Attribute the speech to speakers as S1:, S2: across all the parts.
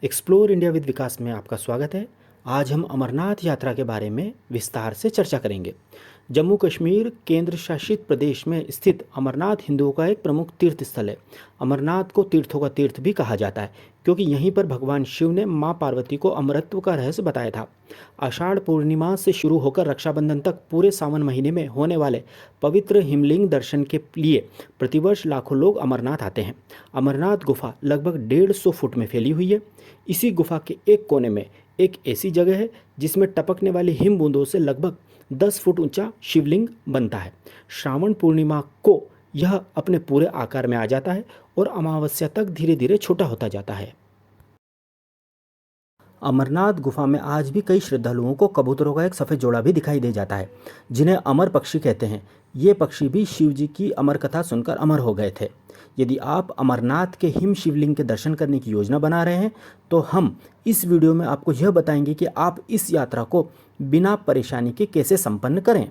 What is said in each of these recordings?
S1: Explore India with विकास में आपका स्वागत है। आज हम अमरनाथ यात्रा के बारे में विस्तार से चर्चा करेंगे। जम्मू कश्मीर केंद्र शासित प्रदेश में स्थित अमरनाथ हिंदुओं का एक प्रमुख तीर्थ स्थल है। अमरनाथ को तीर्थों का तीर्थ भी कहा जाता है क्योंकि यहीं पर भगवान शिव ने मां पार्वती को अमरत्व का रहस्य बताया था। आषाढ़ पूर्णिमा से शुरू होकर रक्षाबंधन तक पूरे सावन महीने में होने वाले पवित्र हिमलिंग दर्शन के लिए प्रतिवर्ष लाखों लोग अमरनाथ आते हैं। अमरनाथ गुफा लगभग 150 फुट में फैली हुई है। इसी गुफा के एक कोने में एक ऐसी जगह है जिसमें टपकने वाली हिम बूंदों से लगभग 10 फुट ऊंचा शिवलिंग बनता है। श्रावण पूर्णिमा को यह अपने पूरे आकार में आ जाता है और अमावस्या तक धीरे धीरे छोटा होता जाता है। अमरनाथ गुफा में आज भी कई श्रद्धालुओं को कबूतरों का एक सफ़ेद जोड़ा भी दिखाई दे जाता है, जिन्हें अमर पक्षी कहते हैं। ये पक्षी भी शिव जी की अमर कथा सुनकर अमर हो गए थे। यदि आप अमरनाथ के हिम शिवलिंग के दर्शन करने की योजना बना रहे हैं तो हम इस वीडियो में आपको यह बताएंगे कि आप इस यात्रा को बिना परेशानी के कैसे संपन्न करें।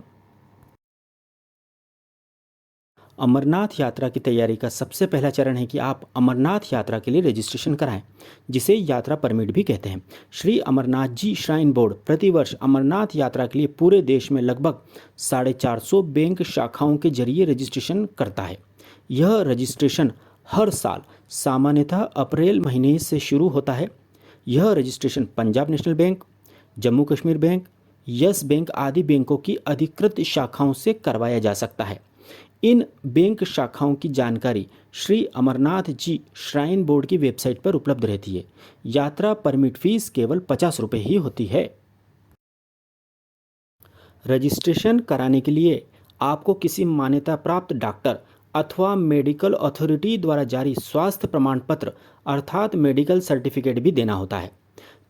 S1: अमरनाथ यात्रा की तैयारी का सबसे पहला चरण है कि आप अमरनाथ यात्रा के लिए रजिस्ट्रेशन कराएं, जिसे यात्रा परमिट भी कहते हैं। श्री अमरनाथ जी श्राइन बोर्ड प्रतिवर्ष अमरनाथ यात्रा के लिए पूरे देश में लगभग 450 बैंक शाखाओं के जरिए रजिस्ट्रेशन करता है। यह रजिस्ट्रेशन हर साल सामान्यतः अप्रैल महीने से शुरू होता है। यह registration Punjab national bank, Jammu Kashmir bank, yes bank आदि बैंकों की अधिकृत शाखाओं से करवाया जा सकता है। इन बैंक शाखाओं की जानकारी श्री अमरनाथ जी श्राइन बोर्ड की वेबसाइट पर उपलब्ध रहती है। यात्रा परमिट फीस केवल 50 रुपये ही होती है। रजिस्ट्रेशन कराने के लिए आपको किसी मान्यता प्राप्त डॉक्टर अथवा मेडिकल अथॉरिटी द्वारा जारी स्वास्थ्य प्रमाण पत्र अर्थात मेडिकल सर्टिफिकेट भी देना होता है।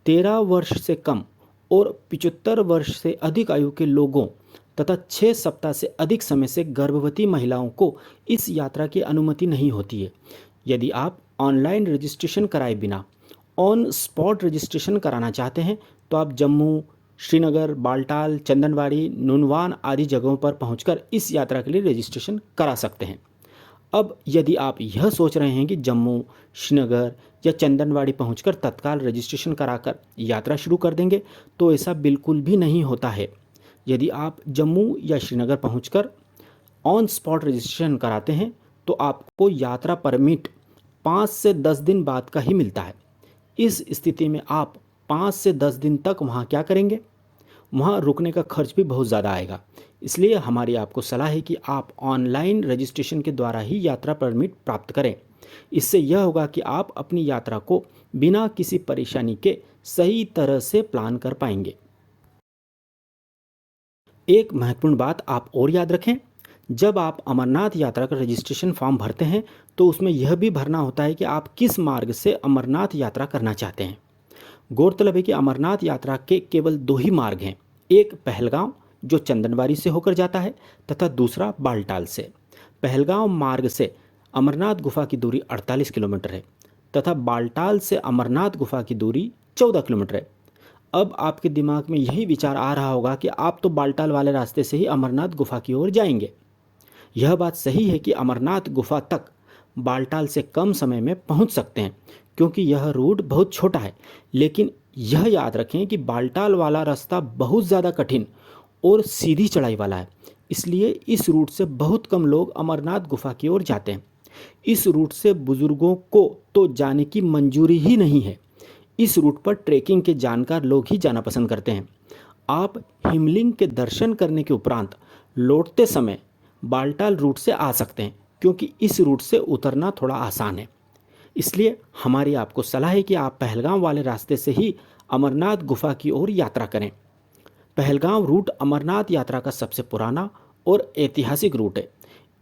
S1: 13 वर्ष से कम और 75 वर्ष से अधिक आयु के लोगों तथा 6 सप्ताह से अधिक समय से गर्भवती महिलाओं को इस यात्रा की अनुमति नहीं होती है। यदि आप ऑनलाइन रजिस्ट्रेशन कराए बिना ऑन स्पॉट रजिस्ट्रेशन कराना चाहते हैं तो आप जम्मू, श्रीनगर, बालटाल, चंदनवाड़ी, नुनवान आदि जगहों पर पहुंचकर इस यात्रा के लिए रजिस्ट्रेशन करा सकते हैं। अब यदि आप यह सोच रहे हैं कि जम्मू, श्रीनगर या चंदनवाड़ी पहुंचकर तत्काल रजिस्ट्रेशन कराकर यात्रा शुरू कर देंगे तो ऐसा बिल्कुल भी नहीं होता है। यदि आप जम्मू या श्रीनगर पहुंचकर ऑन स्पॉट रजिस्ट्रेशन कराते हैं तो आपको यात्रा परमिट 5 से 10 दिन बाद का ही मिलता है। इस स्थिति में आप 5 से 10 दिन तक वहाँ क्या करेंगे? वहाँ रुकने का खर्च भी बहुत ज़्यादा आएगा। इसलिए हमारी आपको सलाह है कि आप ऑनलाइन रजिस्ट्रेशन के द्वारा ही यात्रा परमिट प्राप्त करें। इससे यह होगा कि आप अपनी यात्रा को बिना किसी परेशानी के सही तरह से प्लान कर पाएंगे। एक महत्वपूर्ण बात आप और याद रखें, जब आप अमरनाथ यात्रा का रजिस्ट्रेशन फॉर्म भरते हैं तो उसमें यह भी भरना होता है कि आप किस मार्ग से अमरनाथ यात्रा करना चाहते हैं। गौरतलब है कि अमरनाथ यात्रा के केवल 2 ही मार्ग हैं, एक पहलगांव जो चंदनवाड़ी से होकर जाता है तथा दूसरा बालटाल से। पहलगांव मार्ग से अमरनाथ गुफा की दूरी 48 किलोमीटर है तथा बालटाल से अमरनाथ गुफा की दूरी 14 किलोमीटर है। अब आपके दिमाग में यही विचार आ रहा होगा कि आप तो बालटाल वाले रास्ते से ही अमरनाथ गुफा की ओर जाएंगे। यह बात सही है कि अमरनाथ गुफा तक बालटाल से कम समय में पहुंच सकते हैं क्योंकि यह रूट बहुत छोटा है, लेकिन यह याद रखें कि बालटाल वाला रास्ता बहुत ज़्यादा कठिन और सीधी चढ़ाई वाला है। इसलिए इस रूट से बहुत कम लोग अमरनाथ गुफा की ओर जाते हैं। इस रूट से बुजुर्गों को तो जाने की मंजूरी ही नहीं है। इस रूट पर ट्रैकिंग के जानकार लोग ही जाना पसंद करते हैं। आप हिमलिंग के दर्शन करने के उपरांत लौटते समय बालटाल रूट से आ सकते हैं क्योंकि इस रूट से उतरना थोड़ा आसान है। इसलिए हमारी आपको सलाह है कि आप पहलगाम वाले रास्ते से ही अमरनाथ गुफा की ओर यात्रा करें। पहलगाम रूट अमरनाथ यात्रा का सबसे पुराना और ऐतिहासिक रूट है।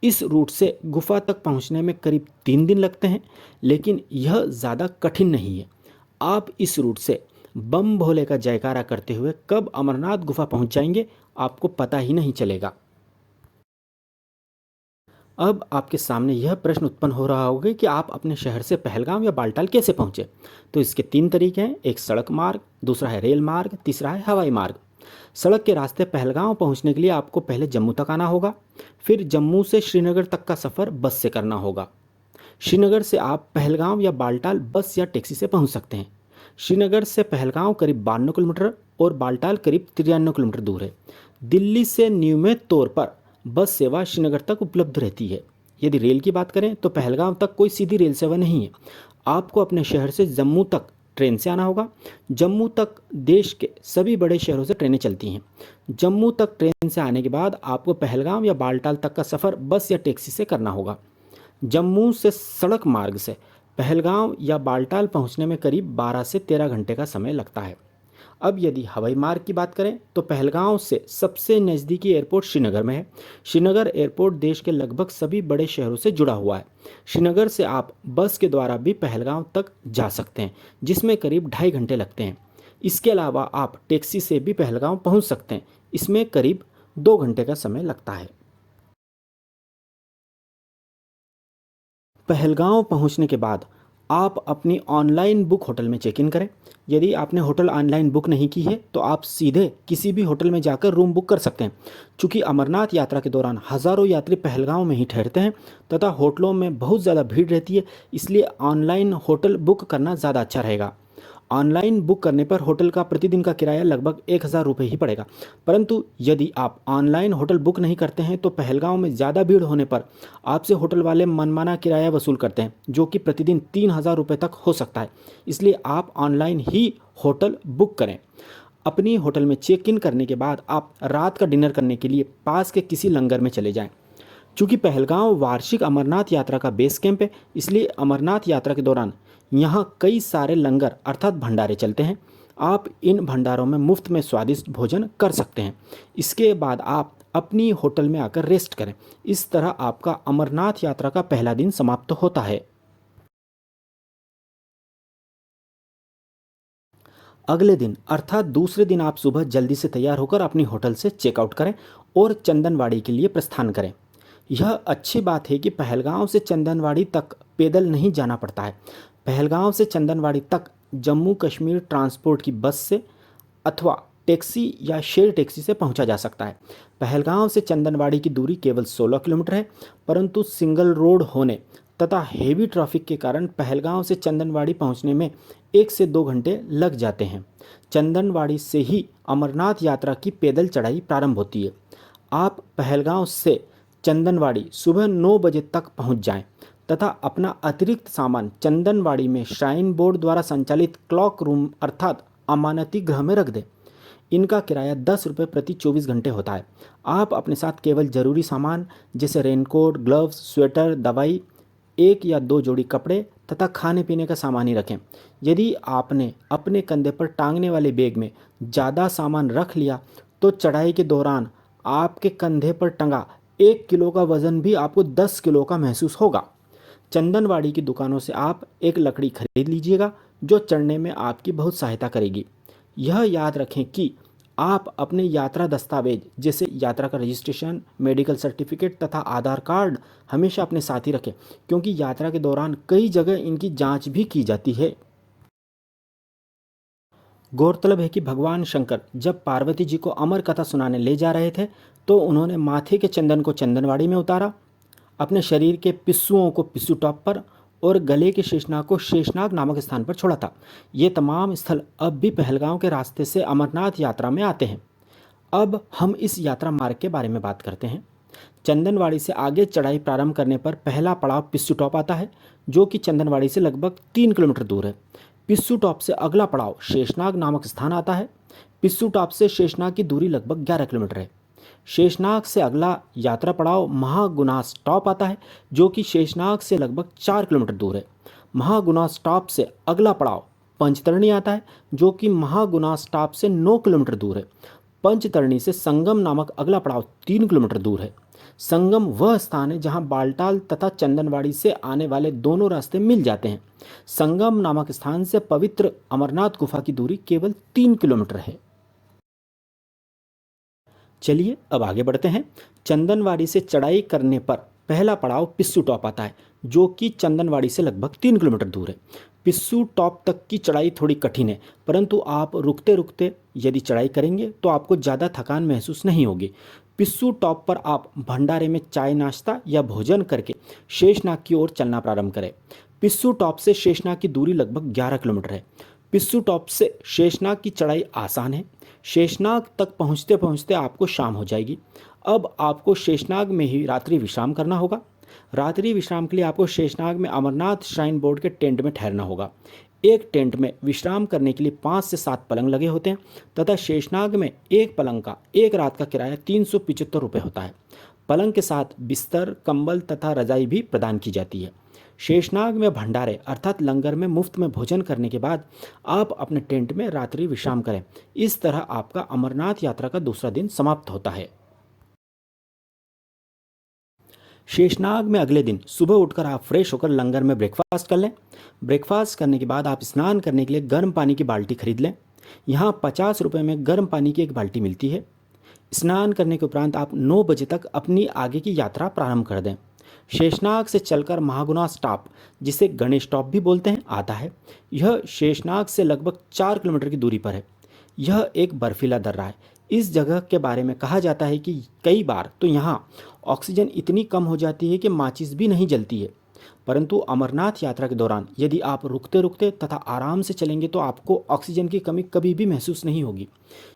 S1: इस रूट से गुफा तक पहुंचने में करीब 3 दिन लगते हैं, लेकिन यह ज़्यादा कठिन नहीं है। आप इस रूट से बम भोले का जयकारा करते हुए कब अमरनाथ गुफा पहुंच जाएंगे आपको पता ही नहीं चलेगा। अब आपके सामने यह प्रश्न उत्पन्न हो रहा होगा कि आप अपने शहर से पहलगाम या बालटाल कैसे पहुंचे। तो इसके 3 तरीके हैं, एक सड़क मार्ग, दूसरा है रेल मार्ग, तीसरा है हवाई मार्ग। सड़क के रास्ते पहलगाम पहुंचने के लिए आपको पहले जम्मू तक आना होगा, फिर जम्मू से श्रीनगर तक का सफ़र बस से करना होगा। श्रीनगर से आप पहलगाम या बालटाल बस या टैक्सी से पहुंच सकते हैं। श्रीनगर से पहलगांव करीब 52 किलोमीटर और बालटाल करीब 93 किलोमीटर दूर है। दिल्ली से नियमित तौर पर बस सेवा श्रीनगर तक उपलब्ध रहती है। यदि रेल की बात करें तो पहलगांव तक कोई सीधी रेल सेवा नहीं है। आपको अपने शहर से जम्मू तक ट्रेन से आना होगा। जम्मू तक देश के सभी बड़े शहरों से ट्रेनें चलती हैं। जम्मू तक ट्रेन से आने के बाद आपको पहलगाम या बालटाल तक का सफ़र बस या टैक्सी से करना होगा। जम्मू से सड़क मार्ग से पहलगाम या बालटाल पहुंचने में करीब 12 से 13 घंटे का समय लगता है। अब यदि हवाई मार्ग की बात करें तो पहलगांव से सबसे नज़दीकी एयरपोर्ट श्रीनगर में है। श्रीनगर एयरपोर्ट देश के लगभग सभी बड़े शहरों से जुड़ा हुआ है। श्रीनगर से आप बस के द्वारा भी पहलगांव तक जा सकते हैं, जिसमें करीब 2.5 घंटे लगते हैं। इसके अलावा आप टैक्सी से भी पहलगांव पहुंच सकते हैं, इसमें करीब 2 घंटे का समय लगता है। पहलगांव पहुंचने के बाद आप अपनी ऑनलाइन बुक होटल में चेक इन करें। यदि आपने होटल ऑनलाइन बुक नहीं की है तो आप सीधे किसी भी होटल में जाकर रूम बुक कर सकते हैं। चूँकि अमरनाथ यात्रा के दौरान हज़ारों यात्री पहलगांव में ही ठहरते हैं तथा होटलों में बहुत ज़्यादा भीड़ रहती है, इसलिए ऑनलाइन होटल बुक करना ज़्यादा अच्छा रहेगा। ऑनलाइन बुक करने पर होटल का प्रतिदिन का किराया लगभग 1,000 रुपये ही पड़ेगा। परंतु यदि आप ऑनलाइन होटल बुक नहीं करते हैं तो पहलगांव में ज़्यादा भीड़ होने पर आपसे होटल वाले मनमाना किराया वसूल करते हैं, जो कि प्रतिदिन 3,000 रुपये तक हो सकता है। इसलिए आप ऑनलाइन ही होटल बुक करें। अपनी होटल में चेक इन करने के बाद आप रात का डिनर करने के लिए पास के किसी लंगर में चले जाएं। चूँकि पहलगांव वार्षिक अमरनाथ यात्रा का बेस कैंप है, इसलिए अमरनाथ यात्रा के दौरान यहाँ कई सारे लंगर अर्थात भंडारे चलते हैं। आप इन भंडारों में मुफ्त में स्वादिष्ट भोजन कर सकते हैं। इसके बाद आप अपनी होटल में आकर रेस्ट करें। इस तरह आपका अमरनाथ यात्रा का पहला दिन समाप्त होता है। अगले दिन अर्थात दूसरे दिन आप सुबह जल्दी से तैयार होकर अपनी होटल से चेकआउट करें और चंदनवाड़ी के लिए प्रस्थान करें। यह अच्छी बात है कि पहलगांव से चंदनवाड़ी तक पैदल नहीं जाना पड़ता है। पहलगांव से चंदनवाड़ी तक जम्मू कश्मीर ट्रांसपोर्ट की बस से अथवा टैक्सी या शेयर टैक्सी से पहुंचा जा सकता है। पहलगांव से चंदनवाड़ी की दूरी केवल 16 किलोमीटर है, परंतु सिंगल रोड होने तथा हेवी ट्रैफिक के कारण पहलगांव से चंदनवाड़ी पहुंचने में 1 से 2 घंटे लग जाते हैं। चंदनवाड़ी से ही अमरनाथ यात्रा की पैदल चढ़ाई प्रारंभ होती है। आप पहलगांव से चंदनवाड़ी सुबह 9 बजे तक पहुंच जाएं तथा अपना अतिरिक्त सामान चंदनवाड़ी में श्राइन बोर्ड द्वारा संचालित क्लॉक रूम अर्थात अमानती गृह में रख दें। इनका किराया 10 रुपये प्रति 24 घंटे होता है। आप अपने साथ केवल ज़रूरी सामान जैसे रेनकोट, ग्लव्स, स्वेटर, दवाई, 1 या 2 जोड़ी कपड़े तथा खाने पीने का सामान ही रखें। यदि आपने अपने कंधे पर टांगने वाले बैग में ज़्यादा सामान रख लिया तो चढ़ाई के दौरान आपके कंधे पर टंगा 1 किलो का वज़न भी आपको 10 किलो का महसूस होगा। चंदनवाड़ी की दुकानों से आप एक लकड़ी खरीद लीजिएगा जो चढ़ने में आपकी बहुत सहायता करेगी। यह याद रखें कि आप अपने यात्रा दस्तावेज जैसे यात्रा का रजिस्ट्रेशन, मेडिकल सर्टिफिकेट तथा आधार कार्ड हमेशा अपने साथ ही रखें, क्योंकि यात्रा के दौरान कई जगह इनकी जांच भी की जाती है। गौरतलब है कि भगवान शंकर जब पार्वती जी को अमर कथा सुनाने ले जा रहे थे तो उन्होंने माथे के चंदन को चंदनवाड़ी में उतारा, अपने शरीर के पिस्सुओं को पिस्सू टॉप पर और गले के शेषनाग को शेषनाग नामक स्थान पर छोड़ा था। ये तमाम स्थल अब भी पहलगांव के रास्ते से अमरनाथ यात्रा में आते हैं। अब हम इस यात्रा मार्ग के बारे में बात करते हैं। चंदनवाड़ी से आगे चढ़ाई प्रारंभ करने पर पहला पड़ाव पिस्सू टॉप आता है, जो कि चंदनवाड़ी से लगभग 3 किलोमीटर दूर है। पिस्सू टॉप से अगला पड़ाव शेषनाग नामक स्थान आता है। पिस्सू टॉप से शेषनाग की दूरी लगभग 11 किलोमीटर है। शेषनाग से अगला यात्रा पड़ाव महागुनास टॉप आता है, जो कि शेषनाग से लगभग 4 किलोमीटर दूर है। महागुनास टॉप से अगला पड़ाव पंचतरणी आता है, जो कि महागुनास टॉप से 9 किलोमीटर दूर है। पंचतरणी से संगम नामक अगला पड़ाव 3 किलोमीटर दूर है। संगम वह स्थान है जहां बालटाल तथा चंदनवाड़ी से आने वाले दोनों रास्ते मिल जाते हैं। संगम नामक स्थान से पवित्र अमरनाथ गुफा की दूरी केवल 3 किलोमीटर है। चलिए अब आगे बढ़ते हैं। चंदनवाड़ी से चढ़ाई करने पर पहला पड़ाव पिस्सू टॉप आता है, जो कि चंदनवाड़ी से लगभग 3 किलोमीटर दूर है। पिस्सू टॉप तक की चढ़ाई थोड़ी कठिन है, परंतु आप रुकते रुकते यदि चढ़ाई करेंगे तो आपको ज़्यादा थकान महसूस नहीं होगी। पिस्सू टॉप पर आप भंडारे में चाय नाश्ता या भोजन करके शेषनाग की ओर चलना प्रारंभ करें। पिस्सू टॉप से शेषनाग की दूरी लगभग 11 किलोमीटर है। पिस्सू टॉप से शेषनाग की चढ़ाई आसान है। शेषनाग तक पहुंचते पहुंचते आपको शाम हो जाएगी। अब आपको शेषनाग में ही रात्रि विश्राम करना होगा। रात्रि विश्राम के लिए आपको शेषनाग में अमरनाथ श्राइन बोर्ड के टेंट में ठहरना होगा। एक टेंट में विश्राम करने के लिए 5 से 7 पलंग लगे होते हैं तथा शेषनाग में एक पलंग का एक रात का किराया 375 रुपये होता है। पलंग के साथ बिस्तर, कंबल तथा रजाई भी प्रदान की जाती है। शेषनाग में भंडारे अर्थात लंगर में मुफ्त में भोजन करने के बाद आप अपने टेंट में रात्रि विश्राम करें। इस तरह आपका अमरनाथ यात्रा का दूसरा दिन समाप्त होता है। शेषनाग में अगले दिन सुबह उठकर आप फ्रेश होकर लंगर में ब्रेकफास्ट कर लें। ब्रेकफास्ट करने के बाद आप स्नान करने के लिए गर्म पानी की बाल्टी खरीद लें। यहाँ 50 रुपये में गर्म पानी की एक बाल्टी मिलती है। स्नान करने के उपरांत आप 9 बजे तक अपनी आगे की यात्रा प्रारंभ कर दें। शेषनाग से चलकर महागुना स्टॉप, जिसे गणेश टॉप भी बोलते हैं, आता है। यह शेषनाग से लगभग 4 किलोमीटर की दूरी पर है। यह एक बर्फीला दर्रा है। इस जगह के बारे में कहा जाता है कि कई बार तो यहाँ ऑक्सीजन इतनी कम हो जाती है कि माचिस भी नहीं जलती है। परंतु अमरनाथ यात्रा के दौरान यदि आप रुकते रुकते तथा आराम से चलेंगे तो आपको ऑक्सीजन की कमी कभी भी महसूस नहीं होगी।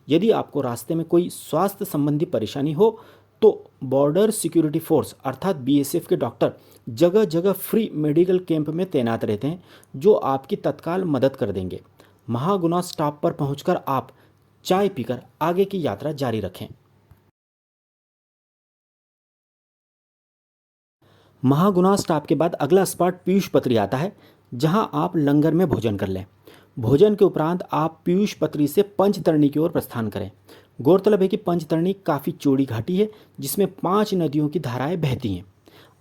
S1: यदि आपको रास्ते में कोई स्वास्थ्य संबंधी परेशानी हो तो बॉर्डर सिक्योरिटी फोर्स अर्थात बीएसएफ के डॉक्टर जगह जगह फ्री मेडिकल कैंप में तैनात रहते हैं, जो आपकी तत्काल मदद कर देंगे। महागुना स्टॉप पर पहुंचकर आप चाय पीकर आगे की यात्रा जारी रखें। महागुना स्टॉप के बाद अगला स्पॉट पीयूष पत्री आता है, जहां आप लंगर में भोजन कर लें। भोजन के उपरांत आप पीयूष पत्री से पंचतरणी की ओर प्रस्थान करें। गौरतलब है कि पंचतरणी काफ़ी चौड़ी घाटी है जिसमें 5 नदियों की धाराएं बहती हैं।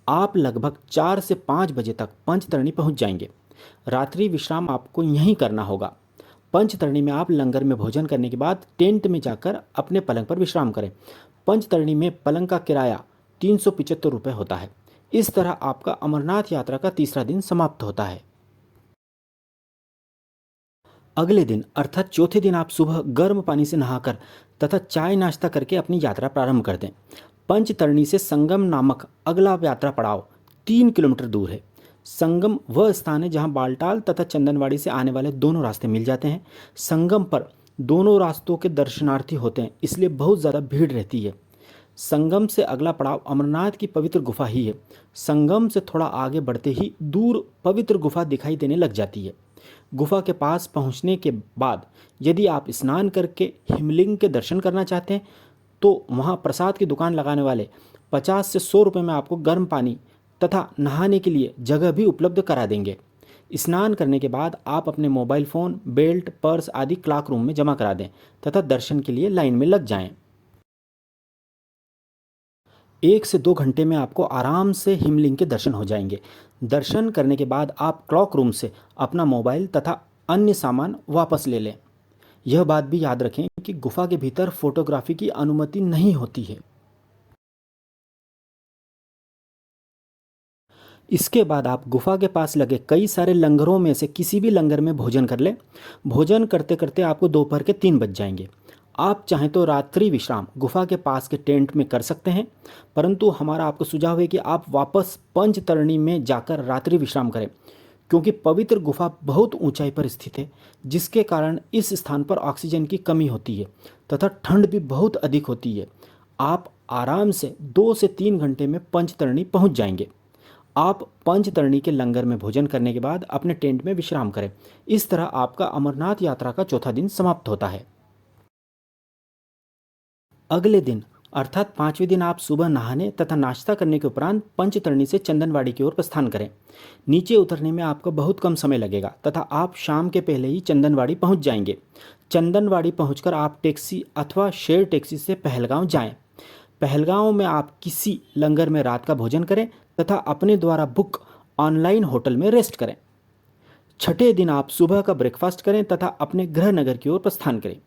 S1: आप लगभग 4 से 5 बजे तक पंचतरणी पहुंच जाएंगे। रात्रि विश्राम आपको यहीं करना होगा। पंचतरणी में आप लंगर में भोजन करने के बाद टेंट में जाकर अपने पलंग पर विश्राम करें। पंचतरणी में पलंग का किराया 375 रुपये होता है। इस तरह आपका अमरनाथ यात्रा का तीसरा दिन समाप्त होता है। अगले दिन अर्थात चौथे दिन आप सुबह गर्म पानी से नहाकर तथा चाय नाश्ता करके अपनी यात्रा प्रारंभ कर दें। पंचतरणी से संगम नामक अगला यात्रा पड़ाव 3 किलोमीटर दूर है। संगम वह स्थान है जहां बालटाल तथा चंदनवाड़ी से आने वाले दोनों रास्ते मिल जाते हैं। संगम पर दोनों रास्तों के दर्शनार्थी होते हैं, इसलिए बहुत ज़्यादा भीड़ रहती है। संगम से अगला पड़ाव अमरनाथ की पवित्र गुफा ही है। संगम से थोड़ा आगे बढ़ते ही दूर पवित्र गुफा दिखाई देने लग जाती है। गुफा के पास पहुंचने के बाद यदि आप स्नान करके हिमलिंग के दर्शन करना चाहते हैं तो वहां प्रसाद की दुकान लगाने वाले 50 से 100 रुपये में आपको गर्म पानी तथा नहाने के लिए जगह भी उपलब्ध करा देंगे। स्नान करने के बाद आप अपने मोबाइल फ़ोन, बेल्ट, पर्स आदि क्लॉक रूम में जमा करा दें तथा दर्शन के लिए लाइन में लग जाएं। 1 से 2 घंटे में आपको आराम से हिमलिंग के दर्शन हो जाएंगे। दर्शन करने के बाद आप क्लॉक रूम से अपना मोबाइल तथा अन्य सामान वापस ले लें। यह बात भी याद रखें कि गुफा के भीतर फोटोग्राफी की अनुमति नहीं होती है। इसके बाद आप गुफा के पास लगे कई सारे लंगरों में से किसी भी लंगर में भोजन कर लें। भोजन करते करते आपको दोपहर के 3 बज जाएंगे। आप चाहें तो रात्रि विश्राम गुफा के पास के टेंट में कर सकते हैं, परंतु हमारा आपको सुझाव है कि आप वापस पंचतरणी में जाकर रात्रि विश्राम करें, क्योंकि पवित्र गुफा बहुत ऊंचाई पर स्थित है, जिसके कारण इस स्थान पर ऑक्सीजन की कमी होती है तथा ठंड भी बहुत अधिक होती है। आप आराम से 2 से 3 घंटे में पंचतरणी पहुंच जाएंगे। आप पंचतरणी के लंगर में भोजन करने के बाद अपने टेंट में विश्राम करें। इस तरह आपका अमरनाथ यात्रा का चौथा दिन समाप्त होता है। अगले दिन अर्थात 5वें दिन आप सुबह नहाने तथा नाश्ता करने के उपरांत पंचतरणी से चंदनवाड़ी की ओर प्रस्थान करें। नीचे उतरने में आपको बहुत कम समय लगेगा तथा आप शाम के पहले ही चंदनवाड़ी पहुंच जाएंगे। चंदनवाड़ी पहुंचकर आप टैक्सी अथवा शेयर टैक्सी से पहलगांव जाएं। पहलगांव में आप किसी लंगर में रात का भोजन करें तथा अपने द्वारा बुक ऑनलाइन होटल में रेस्ट करें। छठे दिन आप सुबह का ब्रेकफास्ट करें तथा अपने गृह नगर की ओर प्रस्थान करें।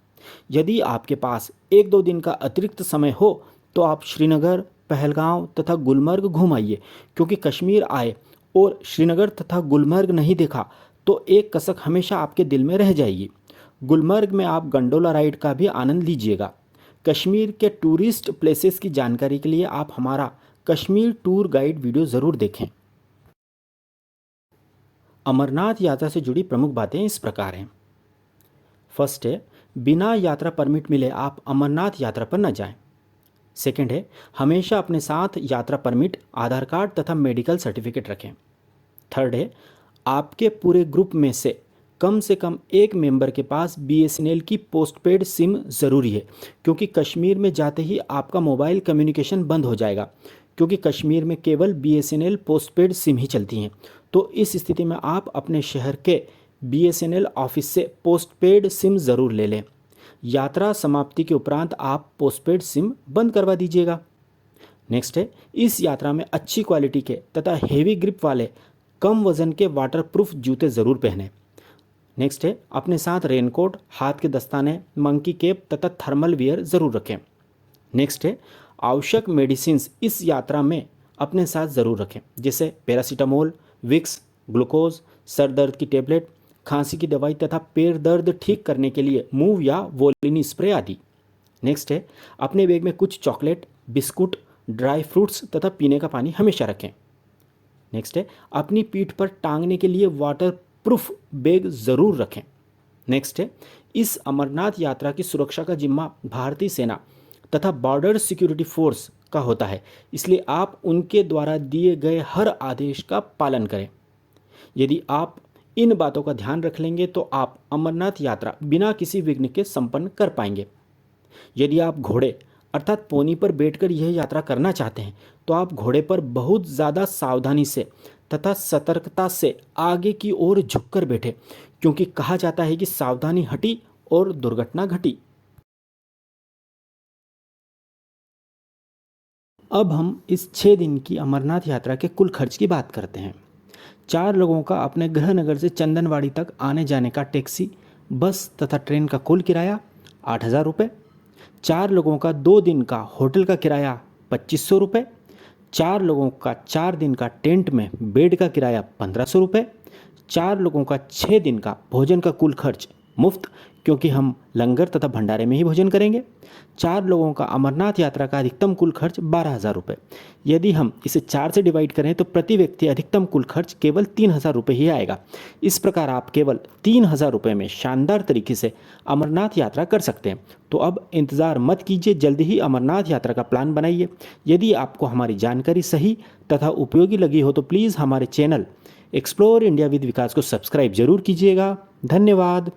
S1: यदि आपके पास 1-2 दिन का अतिरिक्त समय हो तो आप श्रीनगर, पहलगांव तथा गुलमर्ग घूम आइए, क्योंकि कश्मीर आए और श्रीनगर तथा गुलमर्ग नहीं देखा तो एक कसक हमेशा आपके दिल में रह जाएगी। गुलमर्ग में आप गंडोला राइड का भी आनंद लीजिएगा। कश्मीर के टूरिस्ट प्लेसेस की जानकारी के लिए आप हमारा कश्मीर टूर गाइड वीडियो ज़रूर देखें। अमरनाथ यात्रा से जुड़ी प्रमुख बातें इस प्रकार हैं। फर्स्ट है, बिना यात्रा परमिट मिले आप अमरनाथ यात्रा पर न जाएं। सेकंड है, हमेशा अपने साथ यात्रा परमिट, आधार कार्ड तथा मेडिकल सर्टिफिकेट रखें। थर्ड है, आपके पूरे ग्रुप में से कम एक मेंबर के पास BSNL की पोस्टपेड सिम ज़रूरी है, क्योंकि कश्मीर में जाते ही आपका मोबाइल कम्युनिकेशन बंद हो जाएगा, क्योंकि कश्मीर में केवल BSNL पोस्टपेड सिम ही चलती हैं। तो इस स्थिति में आप अपने शहर के BSNL ऑफिस से पोस्टपेड सिम ज़रूर ले लें। यात्रा समाप्ति के उपरांत आप पोस्टपेड सिम बंद करवा दीजिएगा। नेक्स्ट है, इस यात्रा में अच्छी क्वालिटी के तथा हेवी ग्रिप वाले कम वजन के वाटरप्रूफ जूते ज़रूर पहनें। नेक्स्ट है, अपने साथ रेनकोट, हाथ के दस्ताने, मंकी केप तथा थर्मल वियर ज़रूर रखें। नेक्स्ट है, आवश्यक मेडिसिन्स इस यात्रा में अपने साथ ज़रूर रखें, जैसे पैरासीटामोल, विक्स, ग्लूकोज, सर दर्द की टेबलेट, खांसी की दवाई तथा पैर दर्द ठीक करने के लिए मूव या वोलिनी स्प्रे आदि। नेक्स्ट है, अपने बैग में कुछ चॉकलेट, बिस्कुट, ड्राई फ्रूट्स तथा पीने का पानी हमेशा रखें। नेक्स्ट है, अपनी पीठ पर टांगने के लिए वाटर प्रूफ बैग ज़रूर रखें। नेक्स्ट है, इस अमरनाथ यात्रा की सुरक्षा का जिम्मा भारतीय सेना तथा बॉर्डर सिक्योरिटी फोर्स का होता है, इसलिए आप उनके द्वारा दिए गए हर आदेश का पालन करें। यदि आप इन बातों का ध्यान रख लेंगे तो आप अमरनाथ यात्रा बिना किसी विघ्न के संपन्न कर पाएंगे। यदि आप घोड़े अर्थात पोनी पर बैठकर यह यात्रा करना चाहते हैं तो आप घोड़े पर बहुत ज़्यादा सावधानी से तथा सतर्कता से आगे की ओर झुककर बैठे, क्योंकि कहा जाता है कि सावधानी हटी और दुर्घटना घटी। अब हम इस 6 दिन की अमरनाथ यात्रा के कुल खर्च की बात करते हैं। 4 लोगों का अपने गृह नगर से चंदनवाड़ी तक आने जाने का टैक्सी, बस तथा ट्रेन का कुल किराया 8,000 रुपये। 4 लोगों का 2 दिन का होटल का किराया 2,500 रुपये। 4 लोगों का 4 दिन का टेंट में बेड का किराया 1,500 रुपये। 4 लोगों का 6 दिन का भोजन का कुल खर्च मुफ्त, क्योंकि हम लंगर तथा भंडारे में ही भोजन करेंगे। 4 लोगों का अमरनाथ यात्रा का अधिकतम कुल खर्च 12,000 रुपये। यदि हम इसे 4 से डिवाइड करें तो प्रति व्यक्ति अधिकतम कुल खर्च केवल 3,000 रुपये ही आएगा। इस प्रकार आप केवल 3,000 रुपये में शानदार तरीके से अमरनाथ यात्रा कर सकते हैं। तो अब इंतज़ार मत कीजिए, जल्दी ही अमरनाथ यात्रा का प्लान बनाइए। यदि आपको हमारी जानकारी सही तथा उपयोगी लगी हो तो प्लीज़ हमारे चैनल एक्सप्लोर इंडिया विद विकास को सब्सक्राइब जरूर कीजिएगा। धन्यवाद।